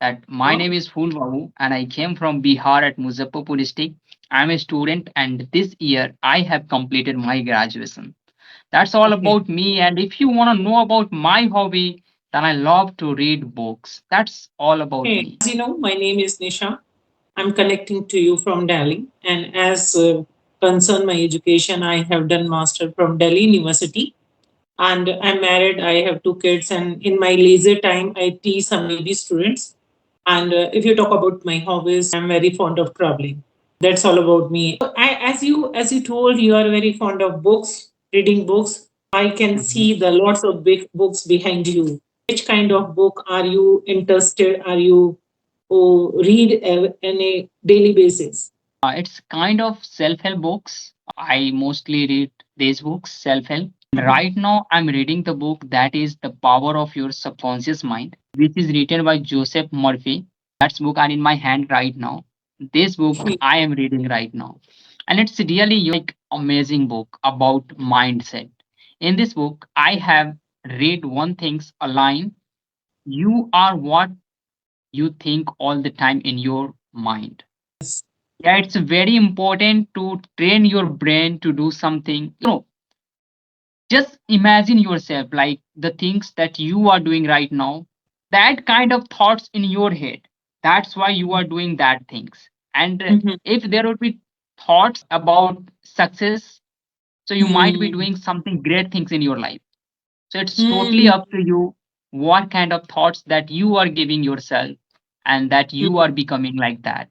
that my Oh, name is Phul Babu and I came from Bihar at Muzaffarpur district. I'm a student and this year I have completed my graduation. That's all okay. about me. And if you want to know about my hobby, then I love to read books. That's all about Hey, me. as you know, my name is Nisha. I'm connecting to you from Delhi. And as concern my education, I have done master from Delhi University. And I'm married. I have two kids. And in my leisure time, I teach some baby students. And if you talk about my hobbies, I'm very fond of traveling. That's all about me. As you told, you are very fond of books, reading books. I can Mhm. see the lots of big books behind you. Which kind of book are you interested? Are you read on a daily basis? It's kind of self-help books. I mostly read these books, self-help. Mhm. Right now, I'm reading the book that is The Power of Your Subconscious Mind, which is written by Joseph Murphy. That's book are in my hand right now. This book Okay. I am reading right now. And it's really like amazing book about mindset. In this book, I have read one thing's a line. You are what you think all the time in your mind. Yeah, it's very important to train your brain to do something. Just imagine yourself like the things that you are doing right now, that kind of thoughts in your head. That's why you are doing that things. And Mhm. if there would be thoughts about success, so you might be Hmm. doing something great things in your life. So it's totally Hmm. up to you what kind of thoughts that you are giving yourself and that you are becoming like that.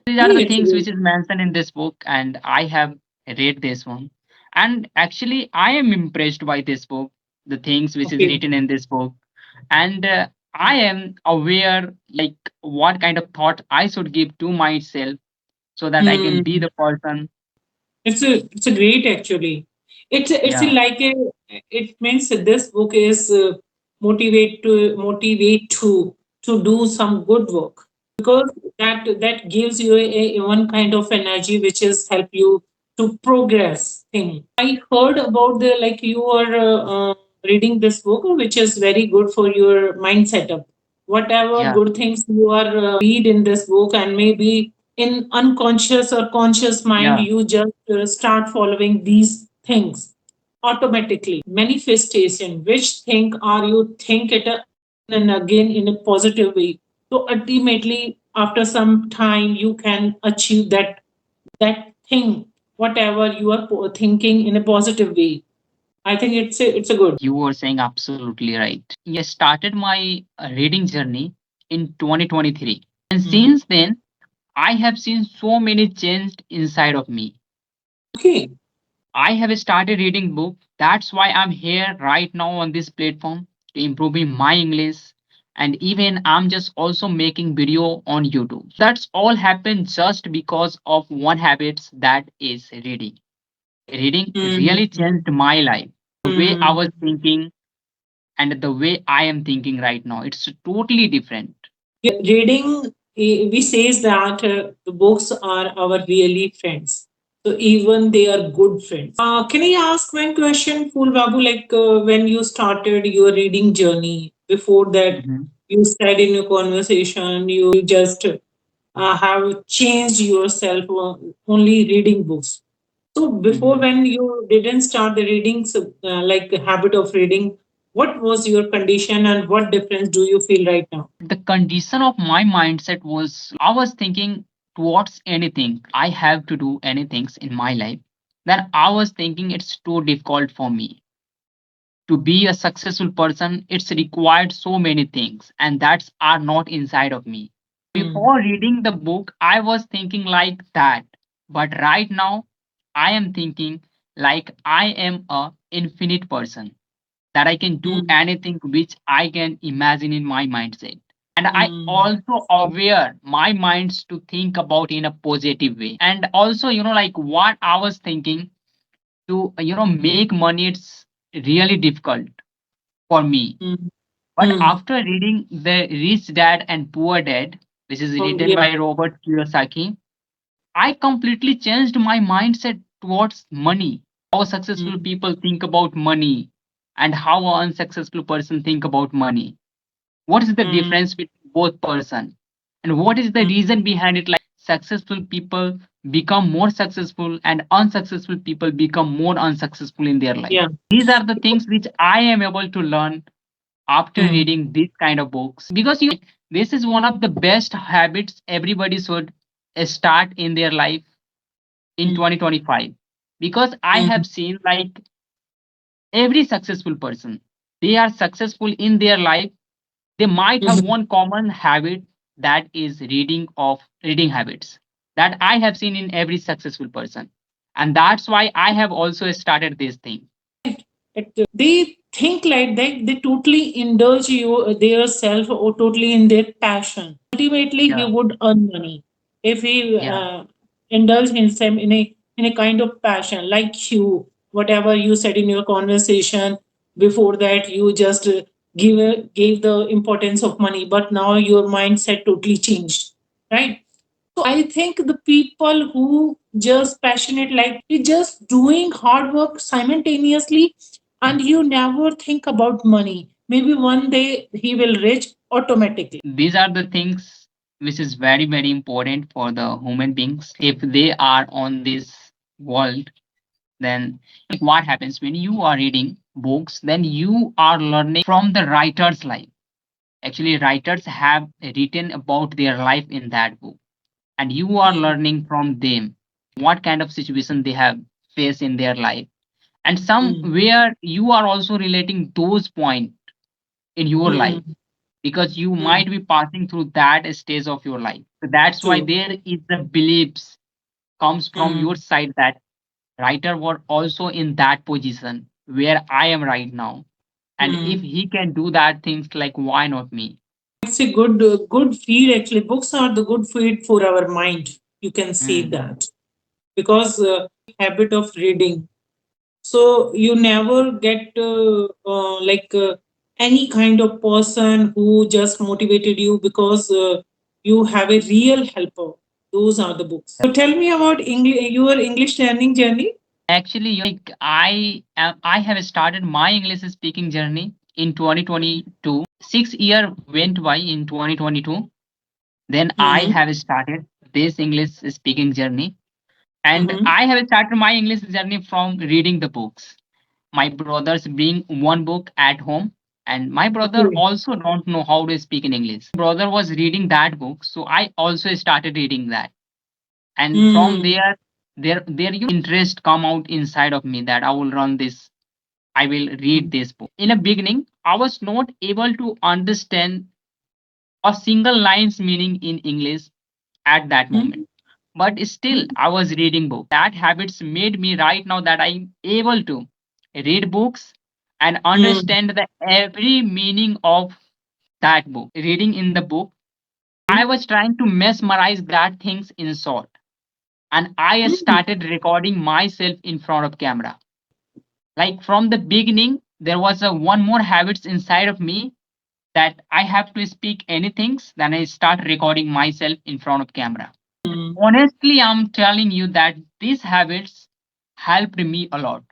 These are the Great. things which is mentioned in this book, and I have read this one. And actually, I am impressed by this book, the things which is Okay. written in this book, and I am aware like what kind of thought I should give to myself so that I can be Hmm. the person. It's a great actually. It's a Yeah, like a it means that this book is motivate to do some good work because that gives you a one kind of energy which is help you to progress thing. I heard about the like you are reading this book which is very good for your mind setup. Whatever yeah, good things you are read in this book and maybe in unconscious or conscious mind yeah, you just start following these things automatically manifestation which thing are you think it again and again in a positive way so ultimately after some time you can achieve that thing whatever you are thinking in a positive way. I think it's a good. you were saying absolutely right. Yes, started my reading journey in 2023, and Mhm. since then I have seen so many changed inside of me. Okay. I have started reading book. That's why I'm here right now on this platform to improving my English. And even I'm just also making video on YouTube. That's all happened just because of one habit that is reading. Reading really Mhm. changed my life. The way I Mhm. was thinking and the way I am thinking right now, it's totally different. Reading, we says that the books are our really friends, so even they are good friends. Can I ask one question, Fool Babu, like when you started your reading journey, before that Mhm. you said in your conversation you just have changed yourself only reading books. So before Mhm. when you didn't start the reading, so, like habit of reading, what was your condition and what difference do you feel right now? The condition of my mindset was I was thinking towards anything I have to do anything in my life, then I was thinking it's too difficult for me to be a successful person. It's required so many things and that's are not inside of me. Hmm. Before reading the book I was thinking like that, but right now I am thinking like I am a infinite person, that I can do Hmm. anything which I can imagine in my mindset. And I Hmm. also aware my minds to think about in a positive way. And also, like what I was thinking to, make money, it's really difficult for me. Hmm. But Hmm. after reading The Rich Dad and Poor Dad, which is Oh, written yeah. by Robert Kiyosaki, I completely changed my mindset towards money. How successful Hmm. people think about money and how an unsuccessful person think about money. What is the Hmm. difference between both person. And what is the Mm. reason behind it? Like successful people become more successful and unsuccessful people become more unsuccessful in their life. Yeah. These are the things which I am able to learn after Mm. reading this kind of books, because this is one of the best habits everybody should start in their life in Mm. 2025. Because I Mm. have seen like every successful person, they are successful in their life, they might have Mhm. one common habit, that is reading habits, that I have seen in every successful person. And that's why I have also started this thing. They think like that they totally indulge you their self or totally in their passion. Ultimately he Yeah, would earn money if he yeah. indulge himself in a kind of passion like you, whatever you said in your conversation before that, you just gave the importance of money, but now your mindset totally changed, right? So I think the people who just passionate like you just doing hard work simultaneously and you never think about money. Maybe one day he will reach automatically. These are the things which is very very important for the human beings if they are on this world. Then what happens when you are reading books, then you are learning from the writer's life. Actually writers have written about their life in that book, and you are Mm. learning from them what kind of situation they have faced in their life, and Mm. somewhere you are also relating those points in your life, Mm. because you Mm. might be passing through that stage of your life. So that's why True. there is the beliefs comes from your Mm. side that writer were also in that position where I am right now. And if Mm. he can do that things, like why not me? It's a good feed actually. Books are the good feed for our mind. You can see Mm. that because habit of reading. So you never get any kind of person who just motivated you because you have a real helper. Those are the books. So tell me about English, your English learning journey. Actually, like I have started my English speaking journey in 2022. 6 year went by in 2022. Then I Mm-hmm. have started this English speaking journey, and Mm-hmm. I have started my English journey from reading the books. My brothers bring one book at home, and my brother Okay. also don't know how to speak in English. Brother was reading that book, so I also started reading that. And from Mm. there interest come out inside of me that I will run this, I will read this book. In the beginning I was not able to understand a single line's meaning in English at that moment, but still I was reading book. That habits made me right now that I'm able to read books and Mm. understand the every meaning of that book. Reading in the book, I was trying to mesmerize that things in short, and I Mm. started recording myself in front of camera. Like from the beginning there was a one more habits inside of me, that I have to speak anything, then I start recording myself in front of camera. Mm. Honestly, I'm telling you that these habits helped me a lot,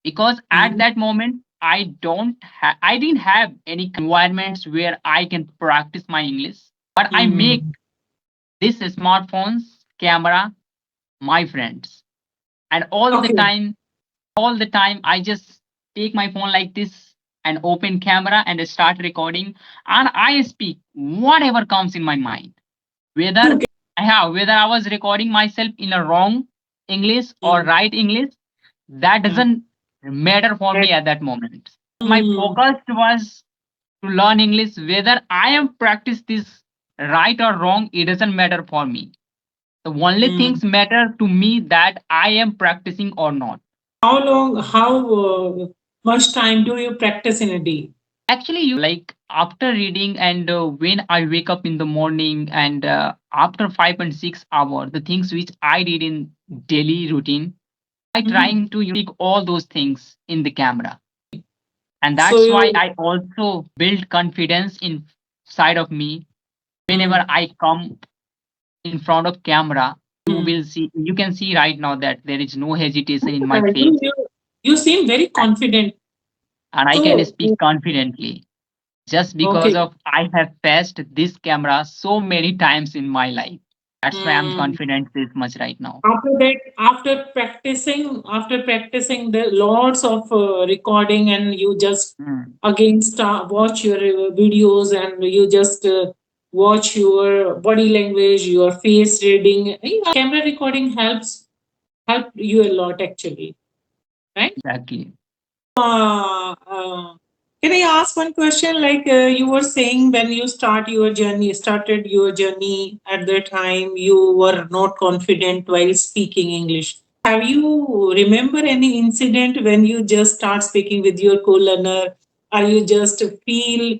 because at Mm. that moment I didn't have any environments where I can practice my English, but I make Mm. this smartphones camera my friends. And Okay. all the time I just take my phone like this and open camera and start recording, and I speak whatever comes in my mind, whether Okay. whether I was recording myself in a wrong English or Mm. right English, that Yeah. doesn't matter for That- me at that moment. My Mm. focus was to learn English, whether I am practice this right or wrong, it doesn't matter for me. The only Mm. things matter to me that I am practicing or not. How much time do you practice in a day? Actually, like after reading and when I wake up in the morning, and after 5 and 6 hours, the things which I did in daily routine, I Mhm. trying to speak all those things in the camera. And So that's why you. I also build confidence inside of me. Whenever Mm. I come in front of camera, Mm. you can see right now that there is no hesitation in my Yeah, face, you seem very and confident. and I can So speak confidently. just because Okay. of I have passed this camera so many times in my life. That's why I'm Mm. confident this much right now. After that, after practicing the lots of recording, and you just Mm, again watch your videos, and you just watch your body language, your face reading. Yeah, camera recording help you a lot actually, right? exactly. Uh, uh, can I ask one question? Like you were saying, when you started your journey at the time, you were not confident while speaking English. Have you remember any incident when you just start speaking with your co-learner? Or you just feel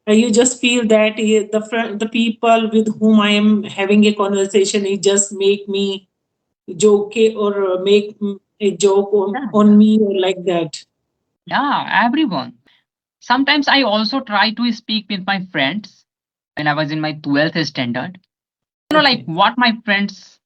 that the people with whom I am having a conversation, it just make me joke or make a joke Yeah, on me or like that. yeah, everyone. Sometimes I also try to speak with my friends when I was in my 12th standard. Like Okay. what my friends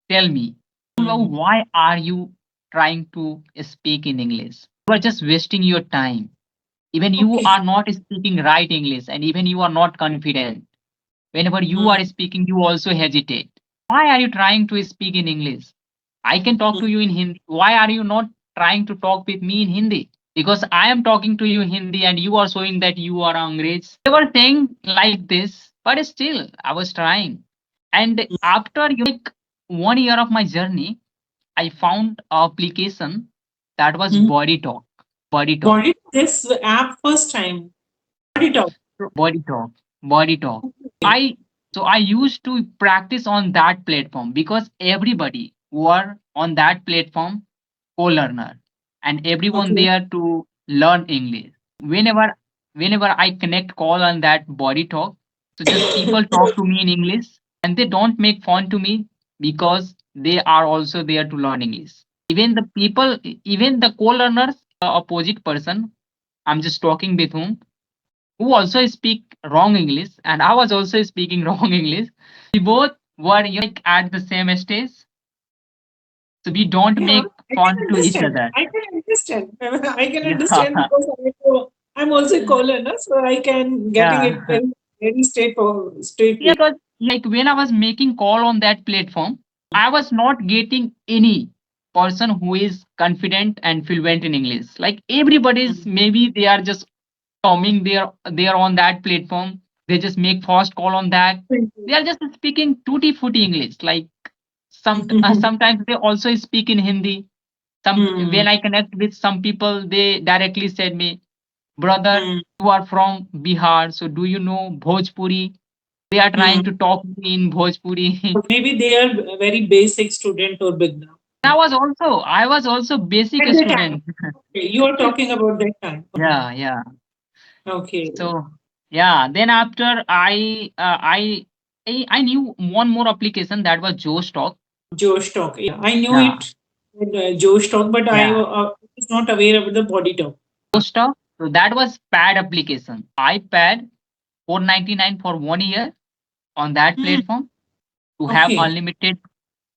tell me, "Well, Mm. why are you trying to speak in English? You are just wasting your time. Even you Okay. are not speaking right English, and even you are not confident. Whenever you Mm. are speaking, you also hesitate. Why are you trying to speak in English? I can talk Mm. to you in Hindi. Why are you not trying to talk with me in Hindi? Because I am talking to you Hindi and you are showing that you are Angrez." They were saying like this, but still I was trying. And after 1 year of my journey, I found an application that was Mm. Body Talk. Body Talk. What is this app first time? What it up? Body Talk. Body Talk. Okay. I so I used to practice on that platform because everybody were on that platform co-learner and everyone Okay. there to learn English. Whenever whenever I connect call on that Body Talk, so just people talk to me in English and they don't make fun to me because they are also there to learn English. Even the people, even the co-learners, opposite person, I'm just talking with who also speak wrong English, and I was also speaking wrong English. We both were at the same stage, so we don't Yeah, make I can fun to each understand. other. I can understand. I can Yeah, understand because I'm also a co-learner, so I can getting it yeah, very straight yeah. way. Because when I was making call on that platform, I was not getting any person who is confident and fluent in English. Like everybody's, Mm. maybe they are just coming there, they are on that platform. They just make first call on that. They are just speaking tutti frutti English. Like sometimes they also speak in Hindi. Some Mm. when I connect with some people, they directly said me, "Brother, Mm. you are from Bihar, so do you know Bhojpuri?" They are trying Mm. to talk to me in Bhojpuri. Maybe they are a very basic student or beginner. I was also basic At that time, student. okay, you are talking about that time. Yeah, yeah. Okay. So yeah, then after I knew one more application that was Josh Talk. Josh talk. Yeah, I knew Yeah, it. Josh talk, but I yeah, was not aware of the body talk. Josh Talk. So that was paid application. I paid 499 for 1 year on that Hmm. platform to have Okay. unlimited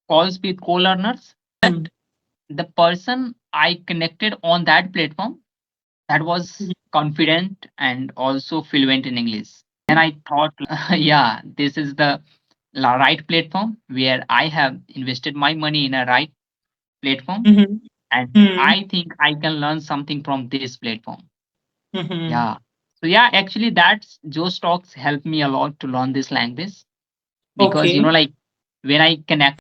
calls with co-learners. Hmm. But the person I connected on that platform that was confident and also fluent in English. And I thought, yeah, this is the right platform where I have invested my money in a right platform, Hmm. and Hmm. I think I can learn something from this platform. Hmm. Yeah. So yeah, actually, that's Joe Stocks helped me a lot to learn this language because Okay. like when I connect